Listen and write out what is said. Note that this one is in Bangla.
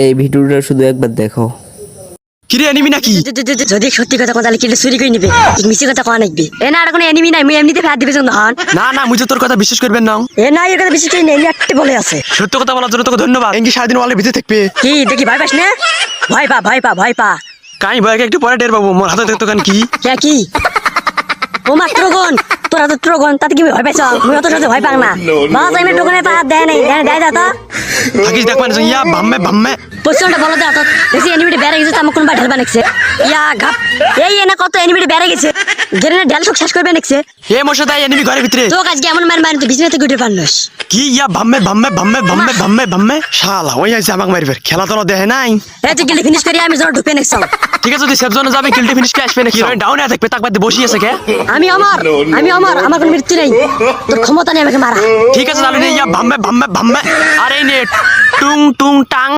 এই ভিডিওটা শুধু একবার দেখো। কিরে এনিমি নাকি? যদি সত্যি কথা কথা কিলে চুরি করে নিবে মিশি কথা কোয়া নাকবি এ না আর কোনো এনিমি নাই মুই এমনিতে ফেয়ার দিবে যখন না না মুই তো তোর কথা বিশ্বাস করবেন না। এ না এর কথা বেশি কই নেই একটা বলে আছে সত্য কথা বলার জন্য তোকে ধন্যবাদ। এঙ্গি সারাদিন ওয়ালের ভিতরে থাকবে। কি দেখি ভয় পাস না ভয় পা ভয় পা ভয় পা কাই ভয়কে একটু পরে টের পাবো। মোর হাতে দেখতো কান কি কে কি ও মাত্র গন তোরা তো ট্রগন তাতে কি ভয় পাইছ মুই অত সাথে ভয় পাং না বাস আমি ট্রগনে পা দেয় নাই দেয় দাও তো থাকিস দেখ মানে ইয়া ভাম্মে ভাম্মে পছন্দ বলো দাও তো দেখি এনিমিটি বেড়ে গেছে আমার কোন ঢাল বানাইছে ইয়া ঘাপ এই এনা কত এনিমিটি বেড়ে গেছে গেরেনে ঢাল সব শেষ করবে নাকছে এ মোর সাথে এনিমি ঘরের ভিতরে তো আজকে এমন মার মার তুই বিছনাতে গুটে পারলস কি ইয়া ভাম্মে ভাম্মে ভাম্মে ভাম্মে ভাম্মে ভাম্মে শালা ওই আইছে আমাকে মারবে। খেলা তো দেখে নাই। এই তুই গিলে ফিনিশ করি আমি জোর ঢুকে নাকছ ঠিক আছে তুই সেফ জোনে যাবে কিলটি ফিনিশ কে আসবে নাকি? ডাউনে থাকবে তাক বাদ বসি আছে কে? আমি আমার কোনো মৃত্যু নেই তোর ক্ষমতা নেই আমাকে মারা ঠিক আছে তাহলে ইয়া ভাম্মে ভাম্মে ভাম্মে। আরে নেট টুং টুং টাং